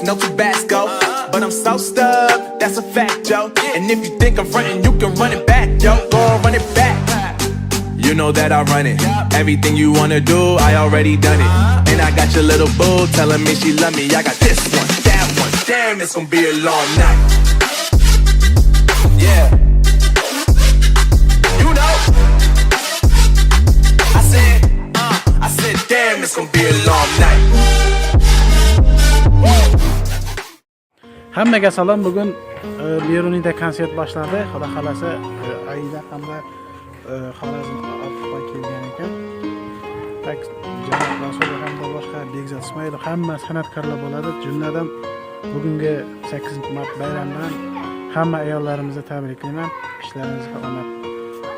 no Tabasco. But I'm so stuck, that's a fact, yo. And if you think I'm frontin', you can run it back, yo. Go on, run it back. You know that I run it. Everything you wanna do, I already done it. And I got your little boo telling me she love me. I got this one, that one. Damn, it's gonna be a long night. Yeah. You know. I said, damn, it's gonna be a long night. Hammaga salom. Bugun Beruniyda konsert boshladi. Xudo xolasa Aida hamda Xorazmga olib kelgan ekan. Tak Janob Rasul hamda boshqa Bekzod Ismoilov hamma san'atkorlar bo'ladi. Jumladan bugungi 8-mart bayramdan hamma ayollarimizni tabriklayman. Ishlaringizga omad.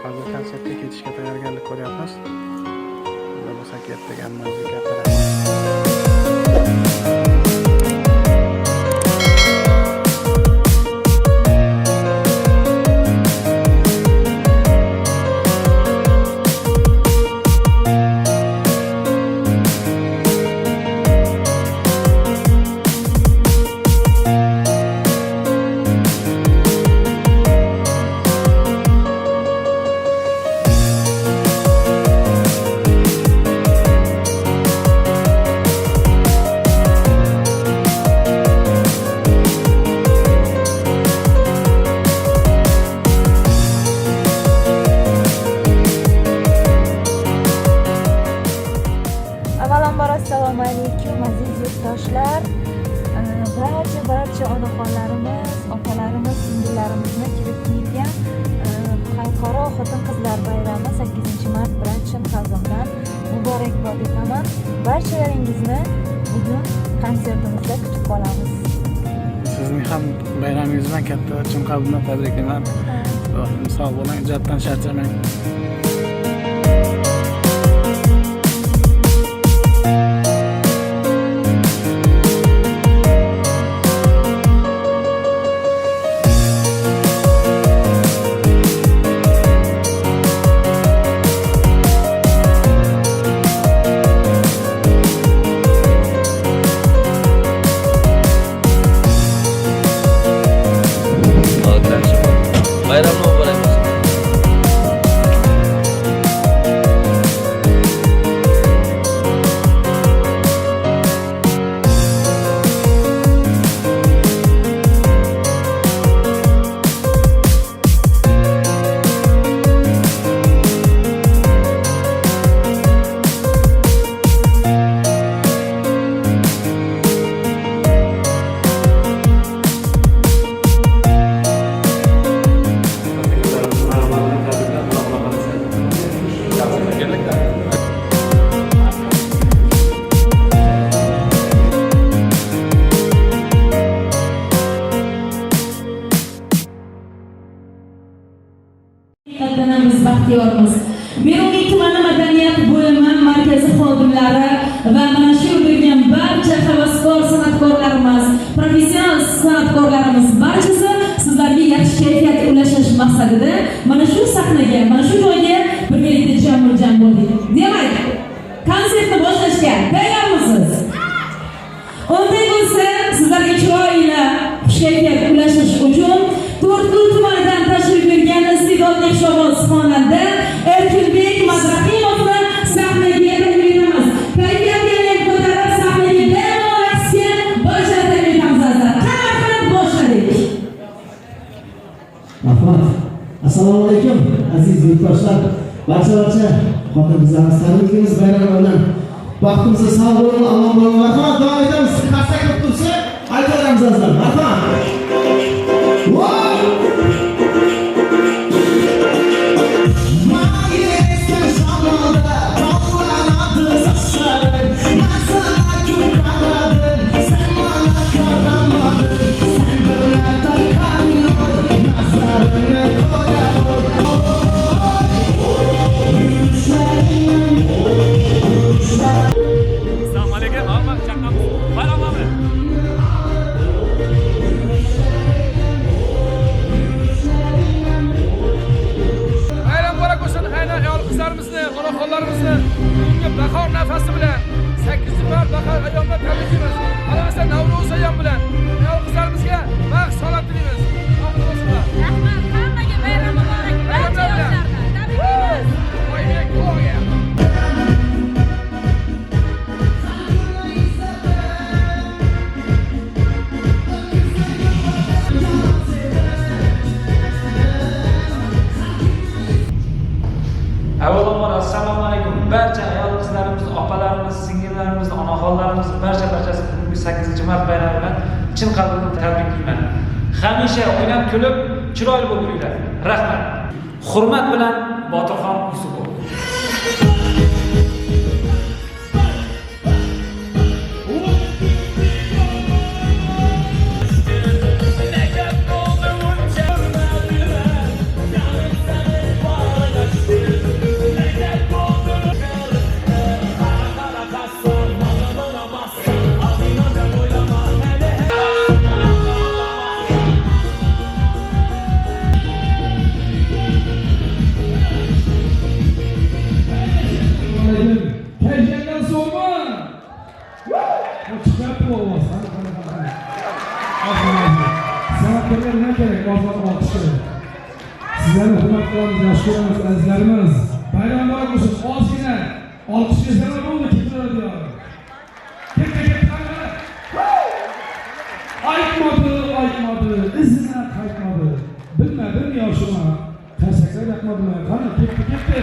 Hozir konsertga ketishga tayyorgarlik ko'ryapmiz. Bunda bo'lsa ketgan muzika Assalomu alaykum aziz yurtdoshlar. Barcha onaxonlarimiz, opalarimiz, singillarimizni kirib kelgan xalqaro xotin-qizlar bayrami 8-mart bilan chin qalbimdan muborakbod etaman. Barchalaringizni bugun konsertimizda kutib qolamiz. Sizning ham bayramingiz bilan katta chin qalbimdan tabriklayman. Sog' bo'ling, ijoddan charchamang. Bayramlar mübarek olsun. Biz baxtiyormiz. Beruniy tumani madaniyat bo'limi markazi xodimlari va mana shu bo'lgan barcha havaskor san'atkorlarimiz, professional san'atkorlarimiz barchasi sizlarga yaxshi kayfiyat ulashish maqsadida mana shu sahnaga, mana shu joyga birgalikda jam bo'ldik. Demak, konsertni boshlashga tayyormisiz? Unday bo'lsa, sizlarga chiroyli kayfiyat ulashish uchun To'rtko'l tumanidan tashrif buyurgan iste'dodli shovvoz xonanda Erkinbek Madrahimovni sahnaga taklif etamiz. Kayfiyatni ko'tarib sahnaga bemalol raqsga boshqa taklif etamiz. Qanday boshladik? Rahmat. Assalomu alaykum aziz yurtdoshlar. Barcha xotin-qizlarimiz tabriklaymiz bayram bilan. Vaqtimizni sog' bo'ling, omon bo'ling. Rahmat. Davom etamiz. Qarsak qilib tursa, aytamiz azizlar. Rahmat. Jumat bayrami bilan chin qalbimdan tabriklayman. Hamisha o'ynab kulib, chiroyli bo'lib yuringlar. Rahmat. Hurmat bilan Botirxon Yusupov. Kelgandan so'ngmi? Chiqarib olmas. San'atkorlar nima kerak? Ozod olqish. Sizlarni hurmat qilamiz, yaxshi ko'ramiz, azizlarimiz. Bayram muborak bo'lsin. Ozgina olqish bersalar bo'ldi, ketaveradi. Ketdi. Aytmadi, izidan qaytmadi. Bilmadim yoshima. Qarsaklab yaqmadimi? Qani, ketdi.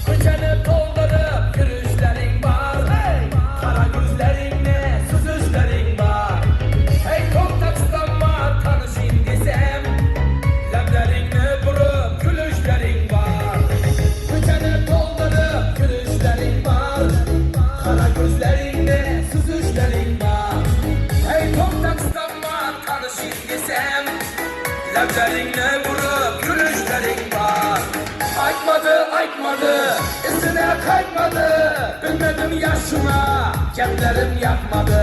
Ko'chani to'ldirib yurishlaring bor, qara ko'zlaringni suzishlaring bor. Hey to'xtatsanma tanishing desam, lablaringni burib kulishlaring bor. Ko'chani to'ldirib yurishlaring bor, qara ko'zlaringni suzishlaring bor. Hey to'xtatsanma tanishing desam, lablaringni burib kulishlaring bor. Aytmadi, izine qaytmadi. Bilmedim yaşıma, gaplarim yapmadı.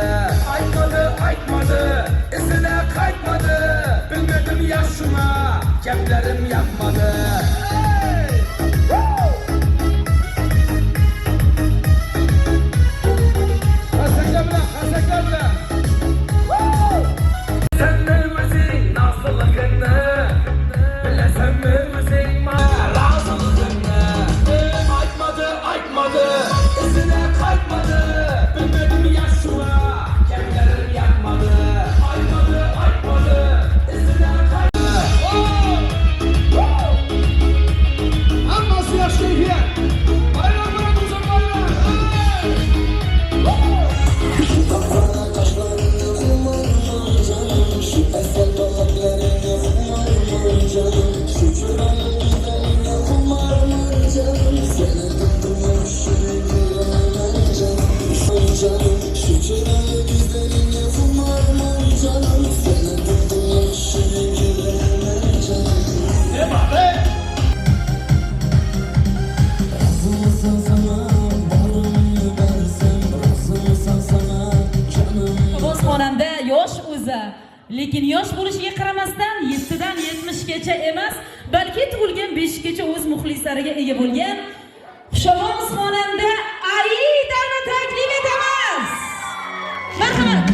Aytmadi, izine qaytmadi. Bilmedim yaşıma, gaplarim yapmadı. Qarsaklar bilan. Senni o'zing nazlılıkını, bilesenmi o'zing aytmadi, izine qaytmadi. Bilmedim yaşıma, gaplarim yapmadı. Aytmadi, izine qaytmadi. Hammasi yaxshi kayfiyat. Bayram bilan uzun Xonanda yosh o'zi, lekin yosh bo'lishiga qaramasdan 7 dan 70 gacha emas, balki tug'ilgan 5 gacha o'z muxlislariga ega bo'lgan Xushovoz xonanda Aidani taklif etamiz. Marhamat.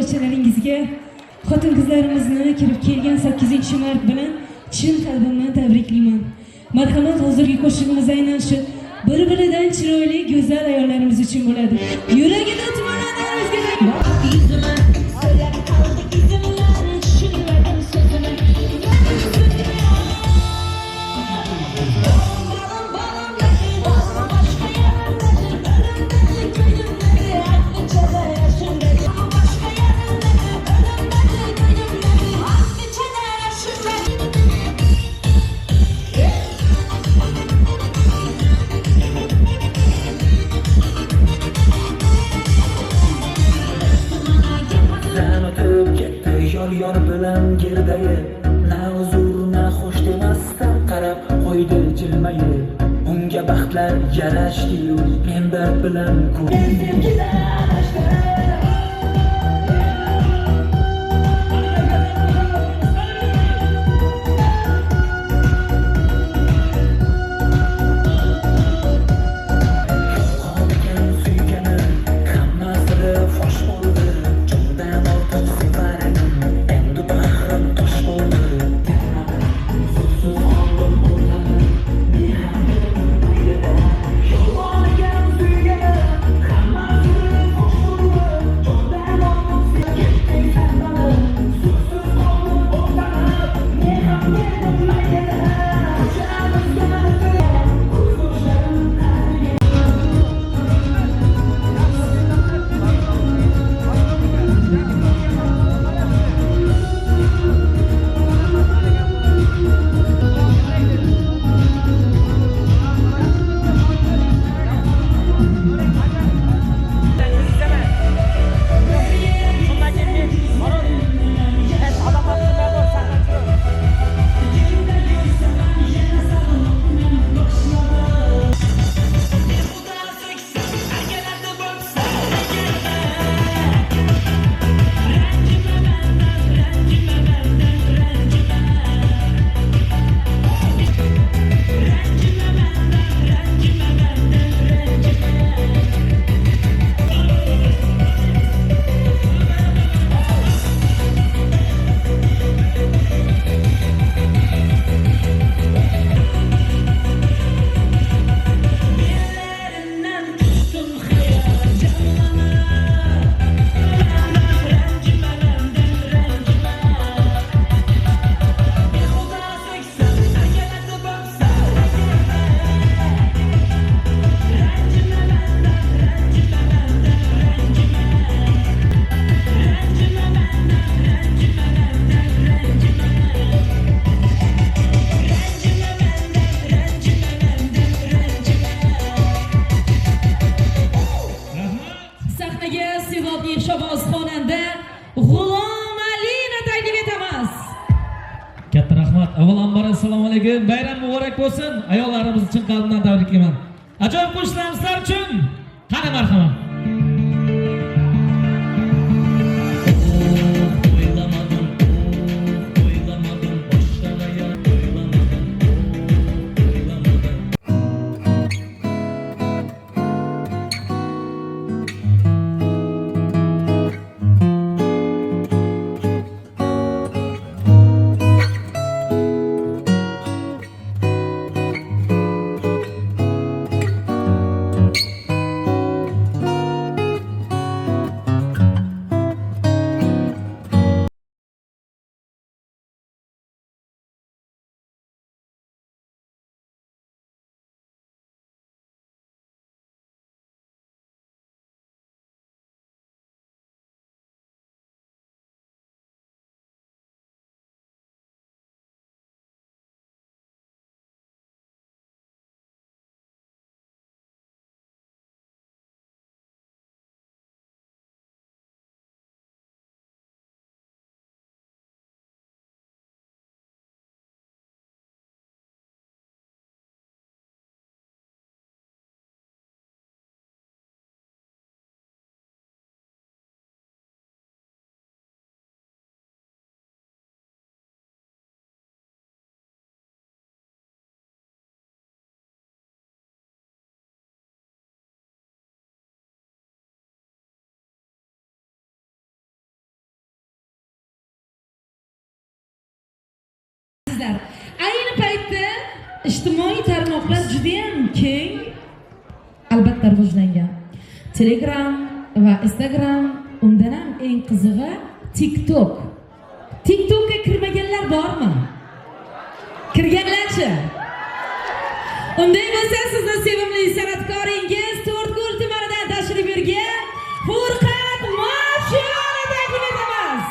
barchalaringizga xotin-qizlarimizni kirib kelgan 8-mart bilan chin qalbimdan tabriklayman. Marhamat, hozirgi qo'shig'imiz aynan shu bir-biridan chiroyli, go'zal ayollarimiz uchun bo'ladi. Yuragida tumanlar o'zgaradi. Yor bilan girdayib, na uzr na xo'sh demasdan qarab qo'ydi jilmayib. Unga baxtlar yarashdi-yu, men dard bilan Avvalambor assalomu alaykum. Bayram muborak bo'lsin. Ayollarimiz uchun qalbimdan tabriklayman. Ajoyib qo'shiqlarimizlar uchun qani marhamat. azizlar, ayni paytda ijtimoiy tarmoqlar juda ham keng albatta rivojlangan. Telegram va Instagram, undan ham eng qizig'i TikTok. TikTokga kirmaganlar bormi? Kirganlarchi? Unday bo'lsa sizni sevimli san'atkoringiz To'rtko'l tumanidan tashrif buyurgan Furqat Mashiyoni taklif etamiz.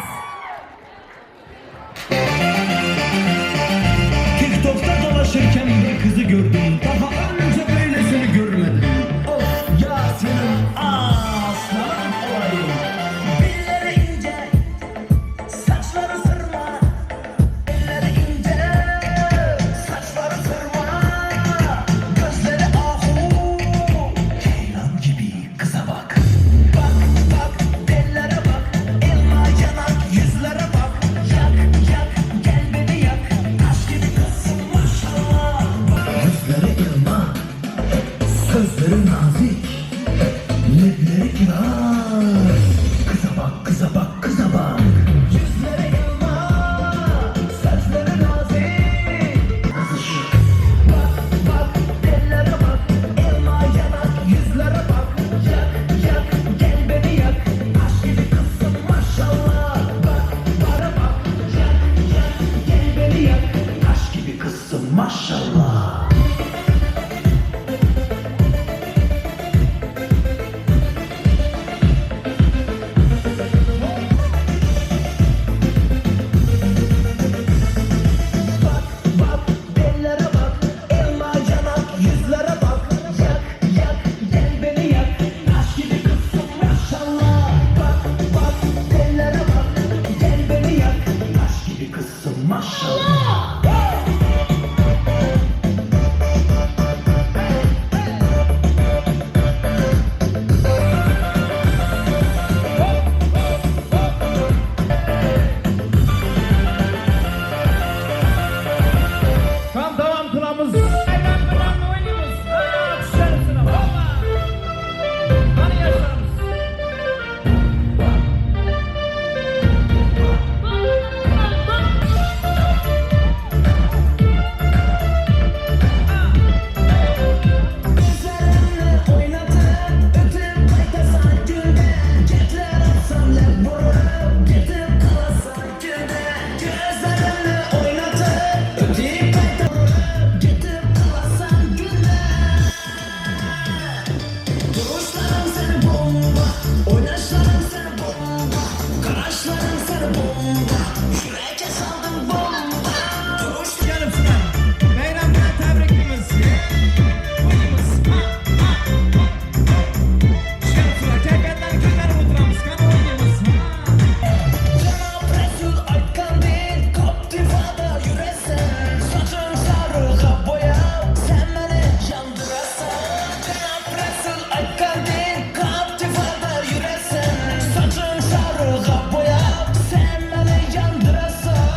TikTok'ta dolaşırken bir kızı gördüm. Daha önce böylesini görmedim. Of ya senin aslan olayım. Belleri ince, saçları sırma. Belleri ince, saçları sırma. Gözleri ahu, ceylan gibi kıza bak. Bak bak, ellere bak, elma yanak yüzlere bak. Yak yak, gel beni yak, taş gibi kızsın maşallah. Yüzleri elma, sözleri nazik, lebleri kiraz. Kıza bak, kıza bak, kıza bak. Yüzleri elma, sözleri nazik. Kızı şık. Bak bak, ellere bak, elma yanak yüzlere bak. Yak yak, gel beni yak, taş gibi kızsın maşallah. Bak bana bak, yak yak, gel beni yak, taş gibi kızsın maşallah. Bak bak, ellere bak, elma yanak yüzlere bak. Yak yak, gel beni yak, taş gibi kızsın maşallah. Bak bak, ellere bak, gel beni yak, taş gibi kızsın maşallah. Tam devam kılamız. Aynen bilan oynayımız. Düşersine baba. Hani yaşarımız. Gözlerimle oynatıp ötüp kaytasan gülden. Getler atsam lep vurup gidip kalasan gülden. Gözlerimle oynatıp ötüp kaytasan gidip kalasan gülden. Duruşların seni bomba, oynayışların seni bomba, karışların seni bomba, şuraya saldın bomba. Duruş Gelin Sinan. Bayram bilan tabriklaymiz. Oynayımız. Gelin Sinan. Kayfiyatlarni ko'tarib o'tiramiz. Qani oynayimiz. Cenab Resul aytgandek Kaptivada yüresen, saçın sarığa boyab sen beni yandırasan. Cenab Resul aytgandek Kaptivada yüresen, saçın sarığa boyab sen beni yandırasan.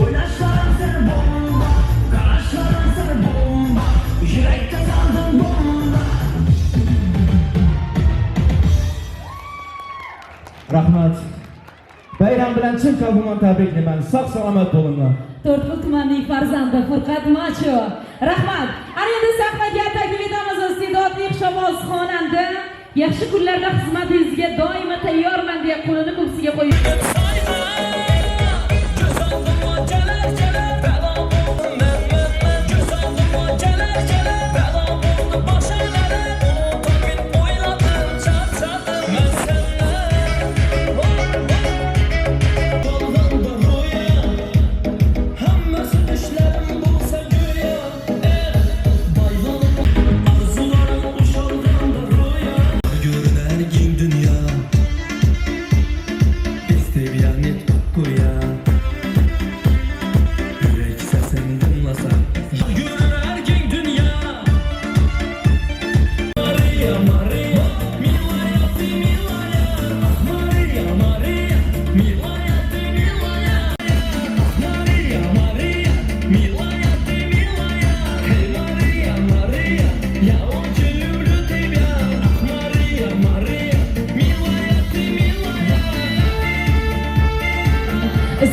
Oynayışların seni bomba, karışların seni bomba, yürekte sandın bomba. Rahmat. Bayram bilan chin qalbimdan tabriklayman. Sog' salomat bo'linglar. To'rtko'l tumanining farzandi Furqat Macho. Rahmat. Ana endi sahnaga taklif etamiz iste'dodli xushovoz xonanda. Yaxshi kunlarda xizmatingizga doimo tayyorman deya qo'lini ko'ksiga qo'yib. Hammasi düşlerim bulsa güya. Baylanıp arzularım uşalganda rüya. Görüner keng dünya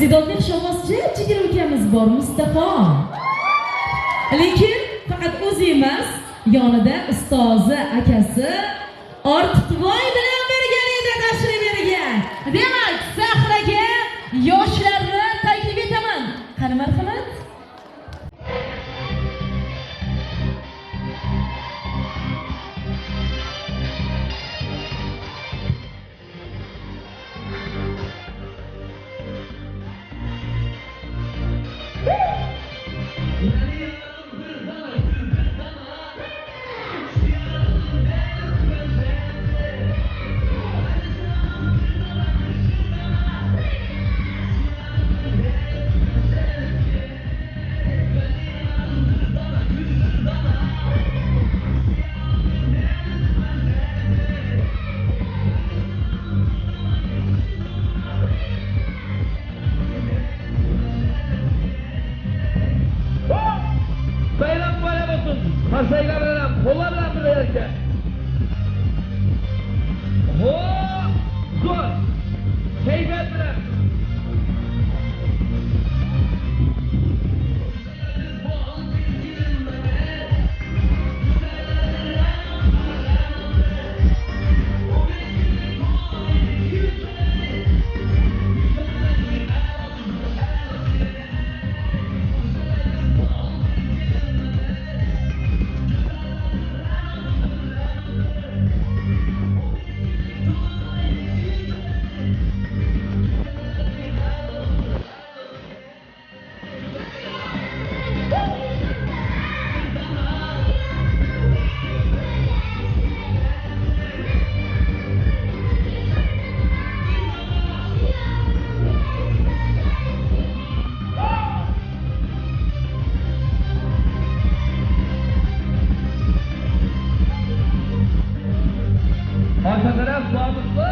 iste'dodli shovvozchi chegara ukamiz bor Mustafa. Lekin faqat o'zi emas, yonida ustozi akasi Ortiqvoy bilan birgalikda tashrif bergan. Demak, sahraga yoshlarni taklif etaman. Qani marhamat. Bayram bayram olsun. Parsaylar bilen, kollar bilen bir yerke. Zor. Keyfet bilen. Arka taraf sağlıklı.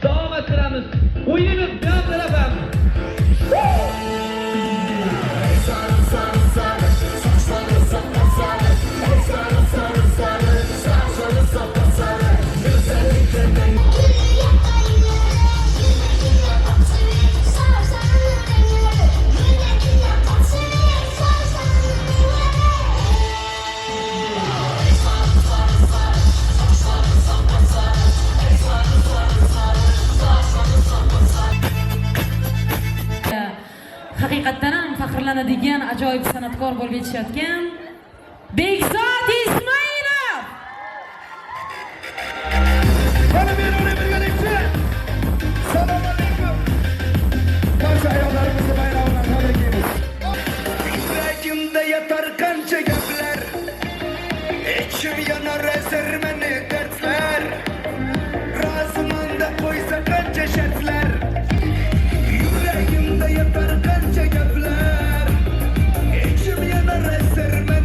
Devam ettiremiz. Uyuyunuz bir an efendim. Haqiqatdan ham faxrlanadigan ajoyib san'atkor bo'lib yetishayotgan Bekzod Ismoilov. Bana bir oraya bir gerekçe. Selam aleyküm. Kanca ayollarımızı bayrağından tabrikimiz. Yüreğimde yatar kanca gepler, içim yanar ezermeni dertler. Razımında koysa kanca şertler. Yüreğimde yatar kanca gepler, içim yanar ezermeni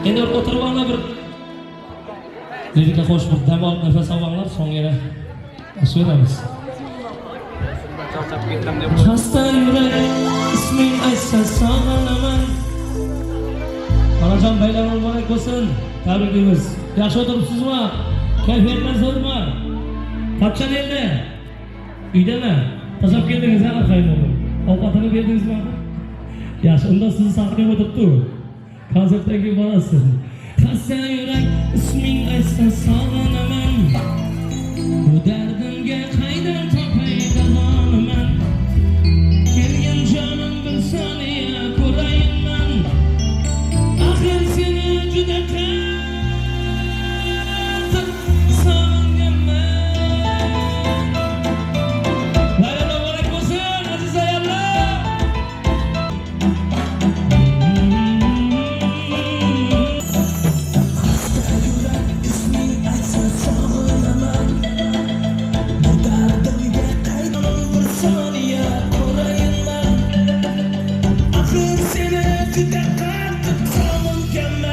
Endi o'tirib olma bir lirika qo'shib bir dam olib nafas olinglar, so'ng yana so'raymiz. Xasta yurak isming aytsa sog'inaman. Onajon bayram muborak bo'lsin. Tabriklaymiz. Yaxshi o'tiribsizmi? Kayfiyatlar zo'rmi? Qachon endi? Uydami? Tashlab keldingiz ha, qayerda? Ovqatini berdingizmi? Yaxshi, unda sizni saqlab o'tiribdi. Konsertdan keyin borasiz. Xasta yurak isming aytsa sog'inaman. Bu dardimga qaydan topay davonaman. Kelgan jonim bir soniya ko'rayinman. Axir seni juda qattiq sog'inganman. Bayram muborak bo'lsin aziz ayollar. Juda qattiq sog'inganman.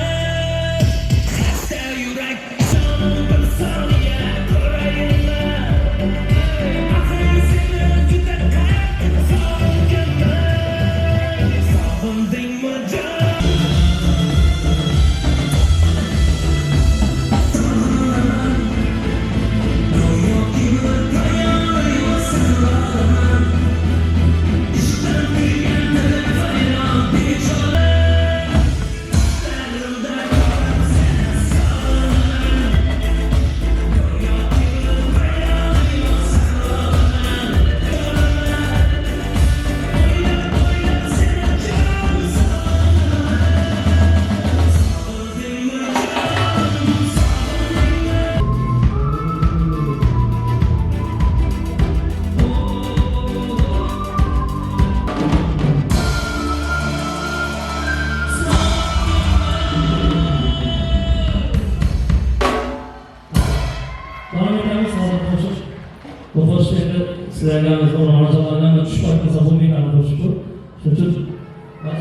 Biringiz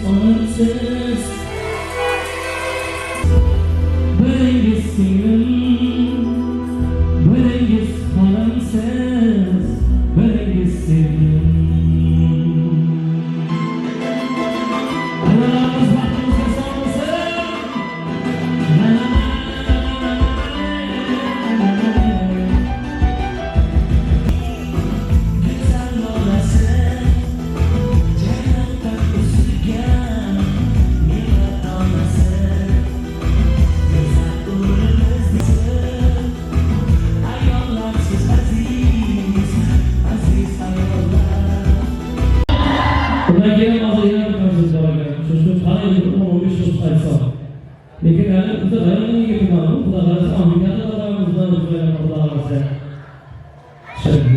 onimsiz, biringiz singlim, biringiz xonimsiz, biringiz sevgilim. Allah'ımız baxtimizga solsin. Güzel olasın. Lekin hali biza g'ayriy ma'lum Xudo xohlasa Amerikada odamimizdan o'zbeklar Xudo xohlasa. Shukr.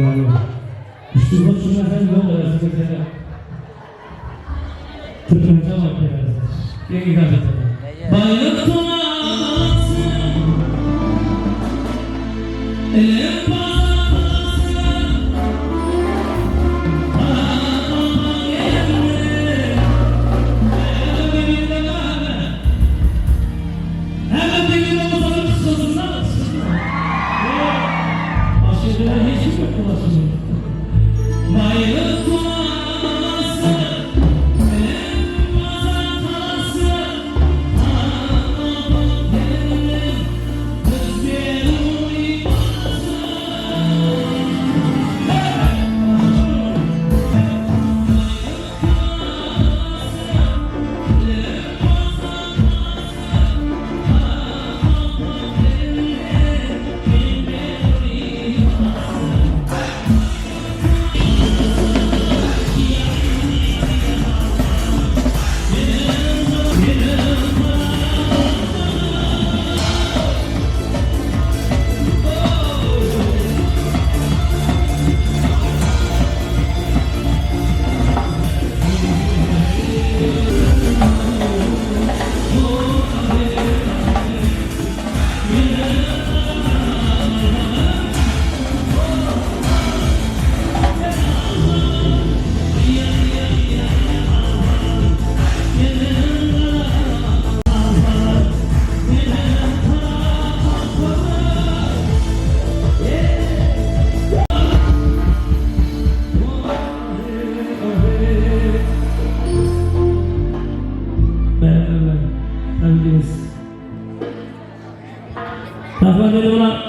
Ushbu tushunmasan yo'q sizga. Turkmencha o'qiyapsiz. Yangi gazeta. Bayroq to'lasi.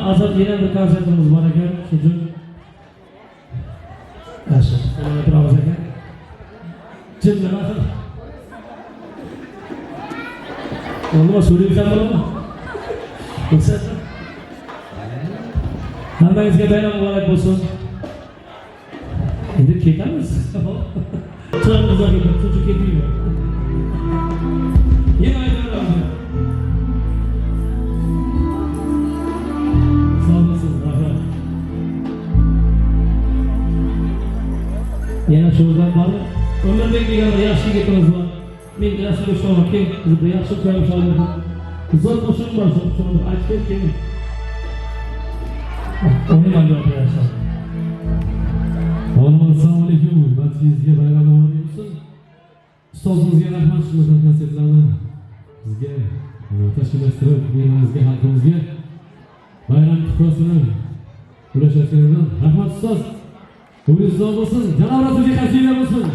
Azat yine bir konsertimiz var ekan, shuning yaxshi. Mana turamiz ekan. Jim nima qil? Nima so'raysan bo'ladimi? Ko'rsatma. Hammangizga bayram muborak bo'lsin. Endi ketamiz. Turamiz ekan, cho'chib ketmaymi? Yana aytaman. Yana sho'rdan borib, O'mirbek degan bir yaxshi yigitimiz bor. Men rasmga sho'rga bizda yaxshi ko'rib sho'rdi. Zot qo'shiq bor, shuni aytib keling. Uni menga aytayapsan. Assalomu alaykum. Barchangizga bayram muborak bo'lsin. Ustozimizga rahmat shu konsertlarni bizga tashkillashtirib berganingizga, xalqimizga bayram tuhfasini ulashayotganingizdan rahmat ustoz. To'g'ri ustoz bo'lsin. Janob musiqa bo'lsin.